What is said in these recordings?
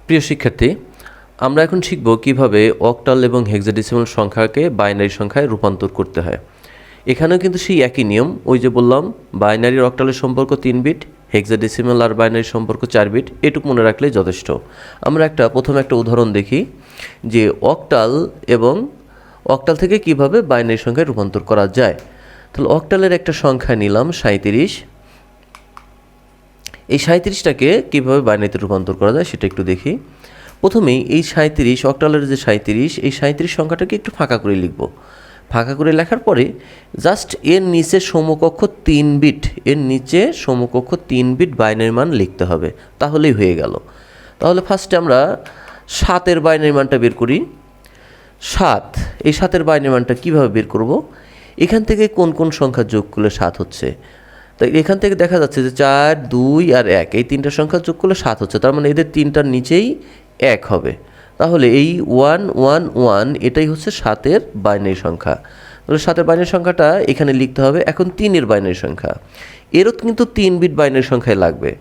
প্রিয় শিক্ষার্থী, আমরা এখন শিখব কিভাবে অক্টাল এবং হেক্সাডেসিমাল সংখ্যাকে বাইনারি সংখ্যায় রূপান্তর করতে হয়। এখানেও কিন্তু সেই একই নিয়ম, ওই যে বললাম বাইনারি অক্টালের সম্পর্ক 3 বিট, হেক্সাডেসিমাল আর বাইনারি সম্পর্ক 4 বিট, এটুকু মনে রাখলেই যথেষ্ট। আমরা প্রথমে একটা উদাহরণ দেখি যে অক্টাল থেকে কিভাবে বাইনারি সংখ্যায় রূপান্তর করা যায়। তাহলে অক্টালের একটা সংখ্যা নিলাম 37। এই 37টাকে কীভাবে বাইনারিতে রূপান্তর করা যায় সেটা একটু দেখি। প্রথমেই এই 37 অক্টালের যে 37, এই 37 সংখ্যাটাকে একটু ফাঁকা করে লিখব। ফাঁকা করে লেখার পরে জাস্ট এর নিচে সমকক্ষ 3 বিট, এর নিচে সমকক্ষ 3 বিট বাইনারি মান লিখতে হবে, তাহলেই হয়ে গেল। তাহলে ফার্স্টে আমরা 7-এর বাইনারি মানটা বের করি। 7, এই 7-এর বাইনারি মানটা কীভাবে বের করব? এখান থেকে কোন কোন সংখ্যা যোগ করলে 7 হচ্ছে? তাই এখান থেকে দেখা যাচ্ছে যে 4, 2 আর 1, এই তিনটা সংখ্যা যোগ করলে 7 হচ্ছে। তার মানে এদের তিনটার নিচেই 1 হবে। তাহলে এই 1, 1, 1 এটাই হচ্ছে 7-এর বাইনারি সংখ্যা। তাহলে 7-এর বাইনারি সংখ্যাটা এখানে লিখতে হবে। এখন 3-এর বাইনারি সংখ্যা, এরও কিন্তু 3 বিট বাইনারি সংখ্যায় লাগবে।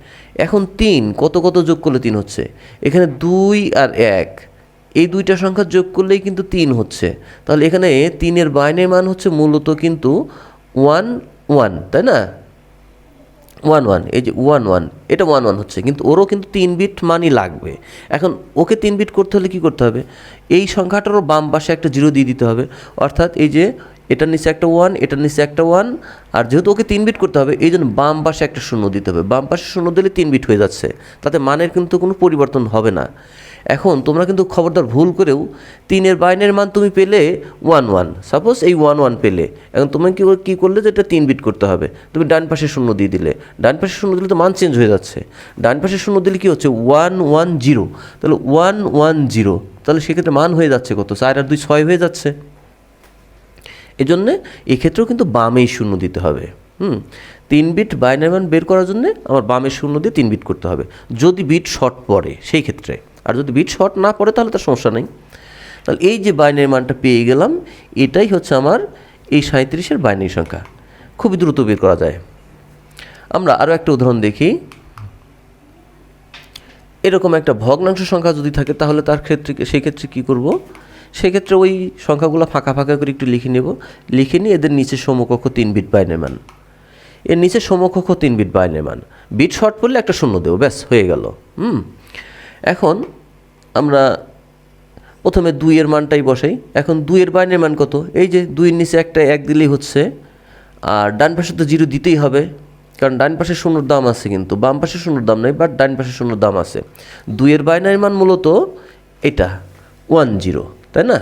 এখন 3 কত কত যোগ করলে 3 হচ্ছে? এখানে 2 আর 1, এই দুইটা সংখ্যা যোগ করলেই কিন্তু 3 হচ্ছে। তাহলে এখানে 3-এর বাইনারি মান হচ্ছে মূলত কিন্তু 1, 1, তাই না? 1, 1, এই যে 1, 1, এটা 1, 1 হচ্ছে, কিন্তু ওরও কিন্তু 3 বিট মানই লাগবে। এখন ওকে 3 বিট করতে হলে কী করতে হবে? এই সংখ্যাটারও বাম পাশে একটা 0 দিয়ে দিতে হবে। অর্থাৎ এই যে এটার নিচে একটা 1, এটার নিচে একটা 1, আর যেহেতু ওকে 3 বিট করতে হবে এই জন্য বাম পাশে একটা 0 দিতে হবে। বাম পাশে 0 দিলে 3 বিট হয়ে যাচ্ছে, তাতে মানের কিন্তু কোনো পরিবর্তন হবে না। এখন তোমরা কিন্তু খবরদার ভুল করেও 3-এর বাইনারি মান তুমি পেলে 1, 1, সাপোজ এই 1, 1 পেলে, এখন তুমি কী করলে যে এটা 3 বিট করতে হবে, তুমি ডান পাশে 0 দিয়ে দিলে। ডান পাশে 0 দিলে তো মান চেঞ্জ হয়ে যাচ্ছে। ডান পাশে 0 দিলে কী হচ্ছে? 1, 1, 0, তাহলে 1, 1, 0, তাহলে সেক্ষেত্রে মান হয়ে যাচ্ছে কত? 4 আর 2, 6 হয়ে যাচ্ছে। এই জন্যে এক্ষেত্রেও কিন্তু বামেই 0 দিতে হবে। 3 বিট বাইনারি মান বের করার জন্যে আমার বামে 0 দিয়ে 3 বিট করতে হবে, যদি বিট শর্ট পড়ে সেই ক্ষেত্রে। আর যদি বিট শর্ট না পড়ে তাহলে তার সমস্যা নেই। তাহলে এই যে বাইনারি মানটা পেয়ে গেলাম, এটাই হচ্ছে আমার এই 37-এর বাইনারি সংখ্যা। খুবই দ্রুত বের করা যায়। আমরা আরও একটা উদাহরণ দেখি। এরকম একটা ভগ্নাংশ সংখ্যা যদি থাকে তাহলে সেই ক্ষেত্রে কী করব? সেক্ষেত্রে ওই সংখ্যাগুলো ফাঁকা ফাঁকা করে একটু লিখে নেব। লিখে নিয়ে এদের নিচে সমকক্ষ 3 বিট বাইনারি মান, এর নিচে সমকক্ষ 3 বিট বাইনারি মান, বিট শর্ট পড়লে একটা 0 দেবো, ব্যাস হয়ে গেল। এখন আমরা প্রথমে 2-এর মানটাই বসাই। এখন 2-এর বাইনারি মান কত? এই যে 2-এর নিচে একটা 1 দিলেই হচ্ছে, আর ডান পাশে তো 0 দিতেই হবে, কারণ ডান পাশে 0-র দাম আছে, কিন্তু বাম পাশে 0-র দাম নেই, বাট ডান পাশে 0-র দাম আছে। 2-এর বাইনারি মান মূলত এটা 1, 0, তাই না?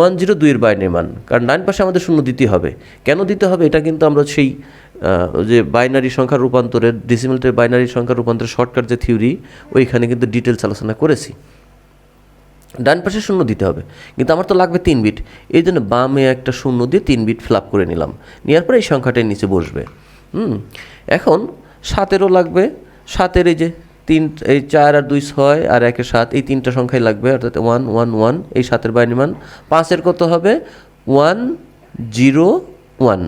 1, 0 2-এর বাইনারি মান, কারণ ডান পাশে আমাদের 0 দিতে হবে। কেন দিতে হবে? এটা কিন্তু আমরা সেই যে বাইনারি সংখ্যা রূপান্তরের, ডেসিমেলের বাইনারি সংখ্যা রূপান্তরের শর্টকাট যে থিওরি, ওইখানে কিন্তু ডিটেলস আলোচনা করেছি। ডান পাশে 0 দিতে হবে, কিন্তু আমার তো লাগবে 3 বিট, এই জন্য বামে একটা 0 দিয়ে 3 বিট ফিল আপ করে নিলাম। নেওয়ার পরে এই সংখ্যাটার নিচে বসবে। এখন 7-এরও লাগবে। 7-এর এই যে 3, এই 4 আর 2, 6 আর 1, 7, এই তিনটা সংখ্যাই লাগবে, অর্থাৎ 1, 1, 1, এই 7-এর বাইনারি মান। 5-এর কত হবে? 1, 0, 1।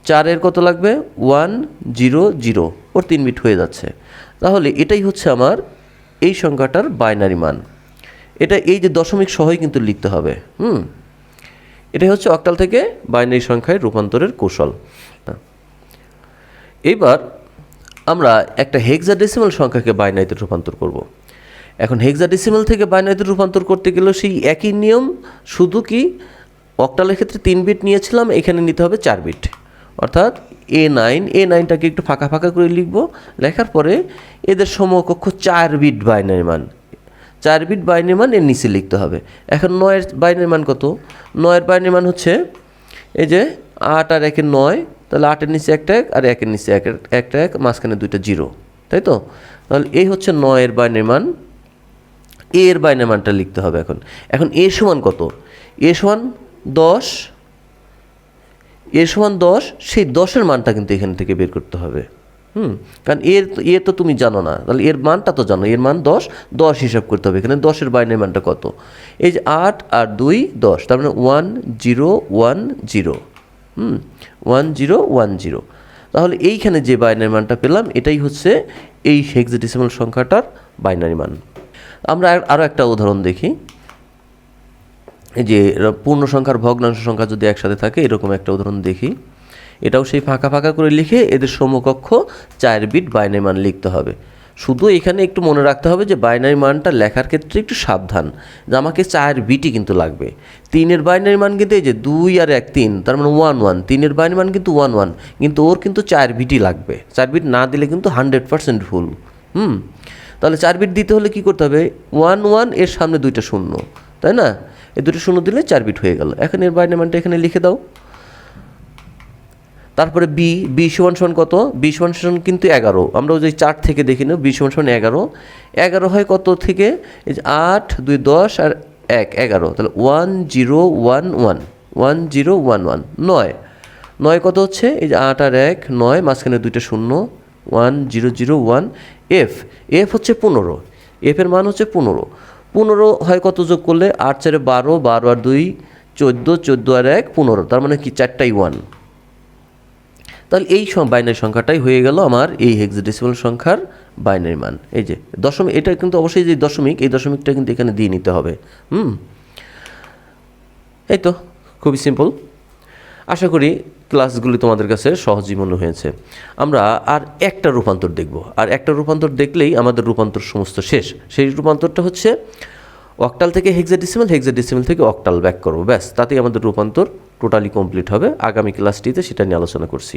4-এর কত লাগবে? 1, 0, 0, ওর 3 বিট হয়ে যাচ্ছে। তাহলে এটাই হচ্ছে আমার এই সংখ্যাটার বাইনারি মান। এটা এই যে দশমিক সহই কিন্তু লিখতে হবে। এটাই হচ্ছে অক্টাল থেকে বাইনারি সংখ্যায় রূপান্তরের কৌশল। এবার আমরা একটা হেক্সাডেসিমাল সংখ্যাকে বাইনারিতে রূপান্তর করব। এখন হেক্সাডেসিমাল থেকে বাইনারিতে রূপান্তর করতে গেলেও সেই একই নিয়ম, শুধু কি অক্টালের ক্ষেত্রে 3 বিট নিয়েছিলাম, এখানে নিতে হবে 4 বিট, অর্থাৎ A9টাকে একটু ফাঁকা ফাঁকা করে লিখব। লেখার পরে এদের সমকক্ষ 4 বিট বাইনারি মান, 4 বিট বাইনারি মান এর নিচে লিখতে হবে। এখন 9-এর বাইনারি মান কত? 9-এর বাইনারি মান হচ্ছে এই যে 8 আর 1-এর 9, তাহলে 8-এর নিচে একটা 1 আর 1-এর নিচে একটা 1, মাঝখানে 2টা 0, তাই তো? তাহলে এই হচ্ছে 9-এর বাইনারি মান। এর বাইনারি মানটা লিখতে হবে। এখন এ সমান কত? এ সমান 10, এ সমান 10, সেই 10-এর মানটা কিন্তু এখান থেকে বের করতে হবে। কারণ এর তো তুমি জানো না, তাহলে এর মানটা তো জানো, এর মান 10, 10 হিসাব করতে হবে। এখানে 10-এর বাইনারি মানটা কত? এই যে 8 আর 2, 10, তার মানে 1, 0, 1, 0, 1, 0, 1, 0। তাহলে এইখানে যে বাইনারি মানটা পেলাম এটাই হচ্ছে এই হেক্সাডেসিমাল সংখ্যাটার বাইনারি মান। আমরা আরও একটা উদাহরণ দেখি। এই যে পূর্ণ সংখ্যার ভগ্নাংশ সংখ্যা যদি একসাথে থাকে এরকম একটা উদাহরণ দেখি। এটাও সেই ফাঁকা ফাঁকা করে লিখে এদের সমকক্ষ 4 বিট বাইনারি মান লিখতে হবে। শুধু এখানে একটু মনে রাখতে হবে যে বাইনারি মানটা লেখার ক্ষেত্রে একটু সাবধান, যে আমাকে 4 বিটই কিন্তু লাগবে। 3-এর বাইনারি মান কিন্তু এই যে 2 আর 1 3, তার মানে 1 1। 3-এর বাইনারি মান কিন্তু 1 1, কিন্তু ওর কিন্তু 4 বিটই লাগবে। 4 বিট না দিলে কিন্তু 100% ভুল। তাহলে 4 বিট দিতে হলে কি করতে হবে? 1 1 এর সামনে 2টা শূন্য, তাই না? এই 2টো শূন্য দিলে 4 বিট হয়ে গেল। এখন এর বাইনারি মানটা এখানে লিখে দাও। তারপরে বি সমান সমান কত? বি সমান সমান কিন্তু 11। আমরা ওই যে 4 থেকে দেখি না, বি সমান সমান 11। 11 হয় কত থেকে? এই যে 8 2 10 আর 1 11, তাহলে 1 0 1 1 1 0 1 1 9। 9 কত হচ্ছে? এই যে 8 আর 1 9, মাঝখানে 2টা শূন্য, 1 0 0 1। এফ হচ্ছে 15। এফের মান হচ্ছে 15। 15 হয় কত যোগ করলে? 8 4 12, 12 আর 2 14, 14 আর 1 15, তার মানে কি 4টাই 1। তাহলে এই বাইনারি সংখ্যাটাই হয়ে গেল আমার এই হেক্সাডেসিমাল সংখ্যার বাইনারি মান। এই যে দশমিক, এটা কিন্তু অবশ্যই যে দশমিক, এই দশমিকটা কিন্তু এখানে দিয়ে নিতে হবে। এই তো খুবই সিম্পল। আশা করি ক্লাসগুলি তোমাদের কাছে সহজই মনে হয়েছে। আমরা আর একটা রূপান্তর দেখব, আর একটা রূপান্তর দেখলেই আমাদের রূপান্তর সমস্ত শেষ। সেই রূপান্তরটা হচ্ছে অক্টাল থেকে হেক্সাডেসিমাল, হেক্সাডেসিমাল থেকে অক্টাল ব্যাক করবো, ব্যাস তাতেই আমাদের রূপান্তর টোটালি কমপ্লিট হবে। আগামী ক্লাসটিতে সেটা নিয়ে আলোচনা করছি।